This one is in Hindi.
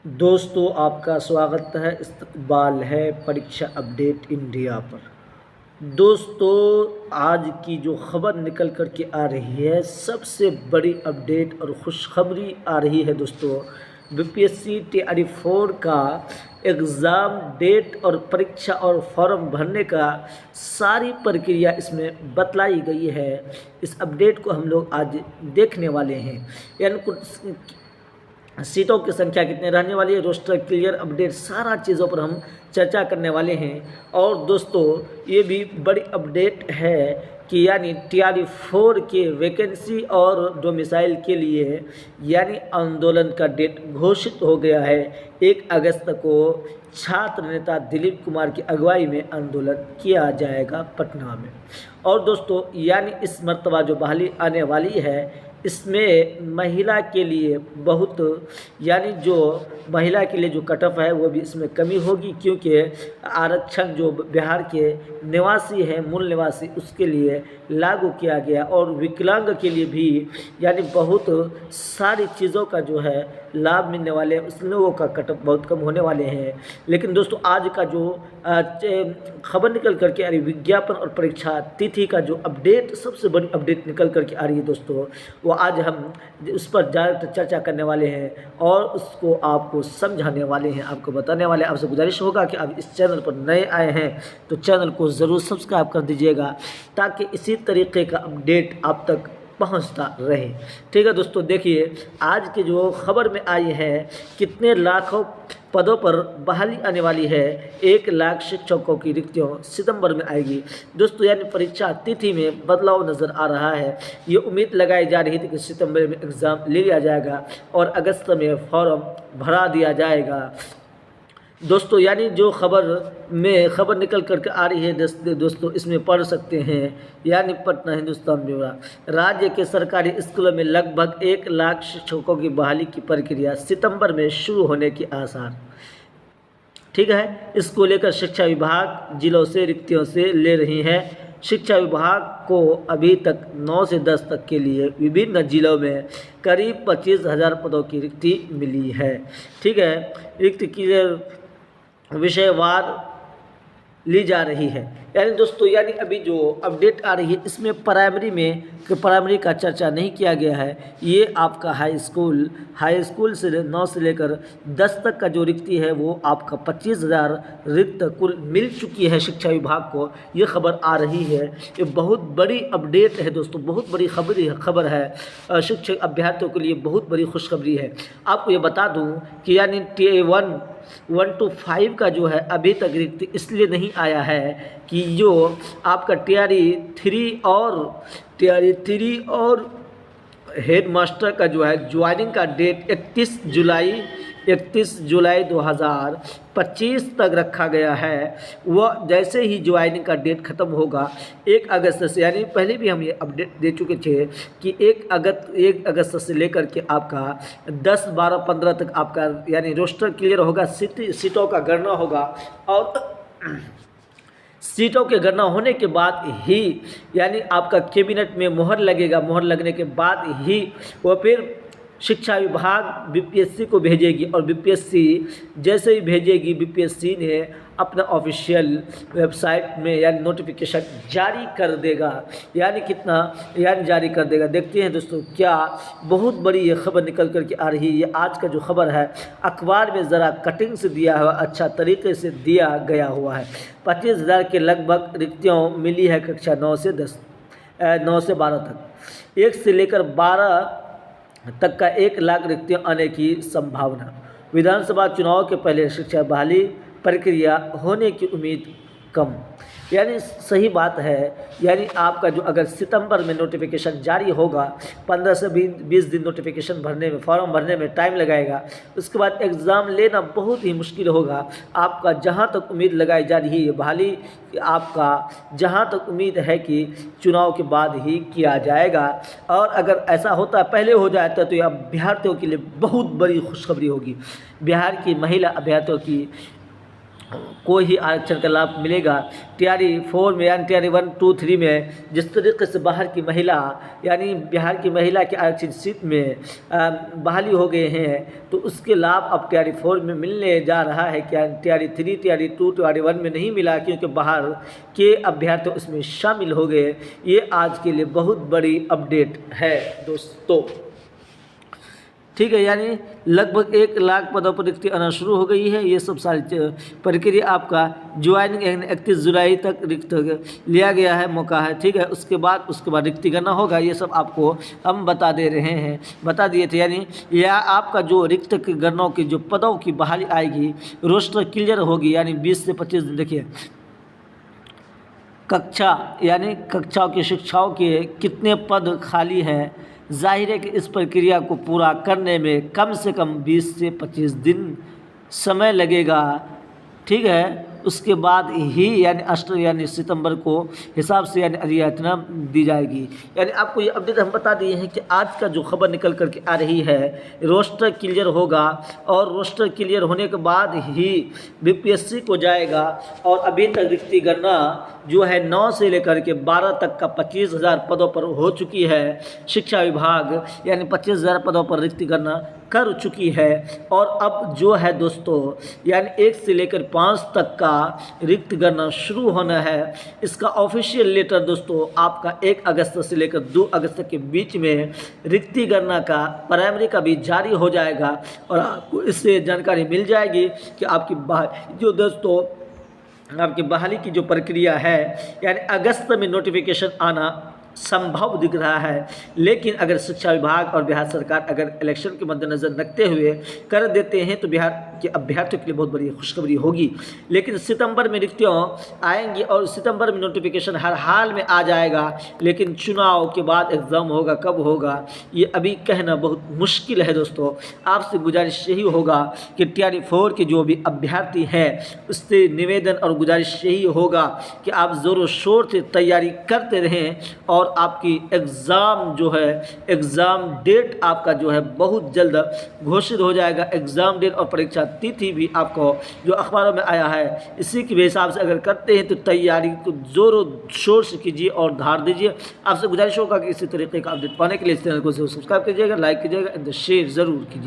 दोस्तों आपका स्वागत है। इस्तकबाल है परीक्षा अपडेट इंडिया पर। दोस्तों आज की जो खबर निकल कर के आ रही है, सबसे बड़ी अपडेट और खुशखबरी आ रही है दोस्तों। बीपीएससी टीआरई 4 का एग्ज़ाम डेट और परीक्षा और फॉर्म भरने का सारी प्रक्रिया इसमें बतलाई गई है। इस अपडेट को हम लोग आज देखने वाले हैं। यानी कुछ सीटों की संख्या कितनी रहने वाली है, रोस्टर क्लियर अपडेट, सारा चीज़ों पर हम चर्चा करने वाले हैं। और दोस्तों ये भी बड़ी अपडेट है कि यानी टीआरई 4 के वैकेंसी और डोमिसाइल के लिए यानी आंदोलन का डेट घोषित हो गया है। 1 अगस्त को छात्र नेता दिलीप कुमार की अगुवाई में आंदोलन किया जाएगा पटना में। और दोस्तों यानी इस मर्तबा जो बहाली आने वाली है, इसमें महिला के लिए बहुत यानी जो महिला के लिए जो कट ऑफ है वो भी इसमें कमी होगी, क्योंकि आरक्षण जो बिहार के निवासी हैं, मूल निवासी, उसके लिए लागू किया गया। और विकलांग के लिए भी यानी बहुत सारी चीज़ों का जो है लाभ मिलने वाले हैं, उस लोगों का कट ऑफ बहुत कम होने वाले हैं। लेकिन दोस्तों आज का जो खबर निकल करके आ रही, विज्ञापन और परीक्षा तिथि का जो अपडेट, सबसे बड़ी अपडेट निकल करके आ रही है दोस्तों, वो आज हम उस पर ज़्यादा चर्चा करने वाले हैं और उसको आपको समझाने वाले हैं, आपको बताने वाले हैं। आपसे गुजारिश होगा कि आप इस चैनल पर नए आए हैं तो चैनल को ज़रूर सब्सक्राइब कर दीजिएगा, ताकि इसी तरीके का अपडेट आप तक पहुंचता रहे। ठीक है दोस्तों, देखिए आज की जो खबर में आई है, कितने लाखों पदों पर बहाली आने वाली है। 1 लाख शिक्षकों की रिक्तियों सितंबर में आएगी दोस्तों। यानी परीक्षा तिथि में बदलाव नज़र आ रहा है। ये उम्मीद लगाई जा रही थी कि सितंबर में एग्ज़ाम ले लिया जाएगा और अगस्त में फॉर्म भरा दिया जाएगा दोस्तों। यानी जो खबर निकल करके आ रही है दोस्तों, इसमें पढ़ सकते हैं। यानी पटना हिंदुस्तान ब्यूरो, राज्य के सरकारी स्कूलों में लगभग 1 लाख शिक्षकों की बहाली की प्रक्रिया सितंबर में शुरू होने के आसार। ठीक है, इसको लेकर शिक्षा विभाग जिलों से रिक्तियों से ले रही है। शिक्षा विभाग को अभी तक 9 से 10 तक के लिए विभिन्न जिलों में करीब 25,000 पदों की रिक्ति मिली है। ठीक है, रिक्ति की विषयवार ली जा रही है। यानी दोस्तों यानी अभी जो अपडेट आ रही है, इसमें प्राइमरी का चर्चा नहीं किया गया है। ये आपका हाई स्कूल से 9 से लेकर 10 तक का जो रिक्ति है, वो आपका 25,000 रिक्त कुल मिल चुकी है शिक्षा विभाग को। ये खबर आ रही है। ये बहुत बड़ी अपडेट है दोस्तों, बहुत बड़ी खबर है। शिक्षक अभ्यर्थियों के लिए बहुत बड़ी खुशखबरी है। आपको ये बता दूँ कि यानी TA 1 to 5 का जो है अभी तक रिक्त इसलिए नहीं आया है कि जो आपका टीआरई 3 और हेड मास्टर का जो है ज्वाइनिंग का डेट 31 जुलाई 2025 तक रखा गया है। वह जैसे ही ज्वाइनिंग का डेट ख़त्म होगा 1 अगस्त से, यानी पहले भी हम ये अपडेट दे चुके थे कि 1 अगस्त से लेकर के आपका 10, 12, 15 तक आपका यानी रोस्टर क्लियर होगा, सीटों का गणना होगा। और सीटों के गणना होने के बाद ही यानी आपका कैबिनेट में मोहर लगेगा। मोहर लगने के बाद ही वो फिर शिक्षा विभाग बीपीएससी को भेजेगी, और बीपीएससी जैसे ही भेजेगी, बीपीएससी ने अपना ऑफिशियल वेबसाइट में यानी नोटिफिकेशन जारी कर देगा। यानी जारी कर देगा। देखते हैं दोस्तों, क्या बहुत बड़ी ये खबर निकल कर के आ रही है। ये आज का जो खबर है, अखबार में ज़रा कटिंग से दिया हुआ, अच्छा तरीके से दिया गया हुआ है। 25,000 के लगभग रिक्तियों मिली है कक्षा 9 से 12 तक। 1 से लेकर 12 तक का 1 लाख रिक्तियाँ आने की संभावना। विधानसभा चुनाव के पहले शिक्षा बहाली प्रक्रिया होने की उम्मीद कम। यानी सही बात है। यानी आपका जो अगर सितंबर में नोटिफिकेशन जारी होगा, 15 से 20 दिन नोटिफिकेशन भरने में, फॉर्म भरने में टाइम लगाएगा। उसके बाद एग्ज़ाम लेना बहुत ही मुश्किल होगा। आपका जहां तक उम्मीद लगाई जा रही है बहाली, आपका जहां तक उम्मीद है कि चुनाव के बाद ही किया जाएगा। और अगर ऐसा होता पहले हो जाता तो ये अभ्यर्थियों के लिए बहुत बड़ी खुशखबरी होगी। बिहार की महिला अभ्यर्थियों की को ही आरक्षण का लाभ मिलेगा। टीआरई 4 में यानी टीआरई 1, 2, 3 में जिस तरीके से बाहर की महिला यानी बिहार की महिला के आरक्षित सीट में बहाली हो गए हैं, तो उसके लाभ अब टीआरई 4 में मिलने जा रहा है। क्या टीआरई 3, टीआरई 2, टीआरई 1 में नहीं मिला, क्योंकि बाहर के अभ्यर्थी उसमें शामिल हो गए। ये आज के लिए बहुत बड़ी अपडेट है दोस्तों। ठीक है, यानी लगभग 1 लाख पदों पर रिक्ति आना शुरू हो गई है। ये सब सारी प्रक्रिया आपका ज्वाइनिंग 31 जुलाई तक रिक्त लिया गया है, मौका है। ठीक है, उसके बाद रिक्ति करना होगा। ये सब आपको हम बता दे रहे हैं, बता दिए थे। यानी यह आपका जो रिक्त गणनाओं की जो पदों की बहाली आएगी, रोस्टर क्लियर होगी, यानी 20 से 25 दिन। देखिए कक्षा यानी कक्षाओं की शिक्षाओं के कितने पद खाली हैं, जाहिर है कि इस प्रक्रिया को पूरा करने में कम से कम 20 से 25 दिन समय लगेगा। ठीक है, उसके बाद ही यानी 8 यानी सितंबर को हिसाब से यानी अधियाचना दी जाएगी। यानी आपको ये अपडेट हम बता दिए हैं कि आज का जो खबर निकल करके आ रही है, रोस्टर क्लियर होगा और रोस्टर क्लियर होने के बाद ही बीपीएससी को जाएगा। और अभी तक रिक्ति गणना जो है 9 से लेकर के 12 तक का 25,000 पदों पर हो चुकी है। शिक्षा विभाग यानी 25,000 पदों पर रिक्ति गणना कर चुकी है। और अब जो है दोस्तों, यानी 1 से लेकर 5 तक का रिक्त गणना शुरू होना है। इसका ऑफिशियल लेटर दोस्तों आपका 1 अगस्त से लेकर 2 अगस्त के बीच में रिक्ति गणना का प्राइमरी का भी जारी हो जाएगा। और आपको इससे जानकारी मिल जाएगी कि आपकी जो दोस्तों आपकी बहाली की जो प्रक्रिया है, यानी अगस्त में नोटिफिकेशन आना संभव दिख रहा है। लेकिन अगर शिक्षा विभाग और बिहार सरकार अगर इलेक्शन के मद्देनज़र रखते हुए कर देते हैं तो बिहार के अभ्यर्थियों के लिए बहुत बड़ी खुशखबरी होगी। लेकिन सितंबर में रिक्तियाँ आएंगी और सितंबर में नोटिफिकेशन हर हाल में आ जाएगा। लेकिन चुनाव के बाद एग्ज़ाम होगा, कब होगा ये अभी कहना बहुत मुश्किल है दोस्तों। आपसे गुजारिश यही होगा कि टीआरई 4 के जो भी अभ्यर्थी हैं उससे निवेदन और गुजारिश यही होगा कि आप ज़ोरों शोर से तैयारी करते रहें। और आपकी एग्ज़ाम जो है, एग्ज़ाम डेट आपका जो है बहुत जल्द घोषित हो जाएगा। एग्ज़ाम डेट और परीक्षा तिथि भी आपको जो अखबारों में आया है, इसी के हिसाब से अगर करते हैं तो तैयारी को ज़ोरों शोर से कीजिए और धार दीजिए। आपसे गुजारिश होगा कि इसी तरीके का अपडेट पाने के लिए इस चैनल को सब्सक्राइब कीजिएगा, लाइक कीजिएगा एंड शेयर ज़रूर कीजिए।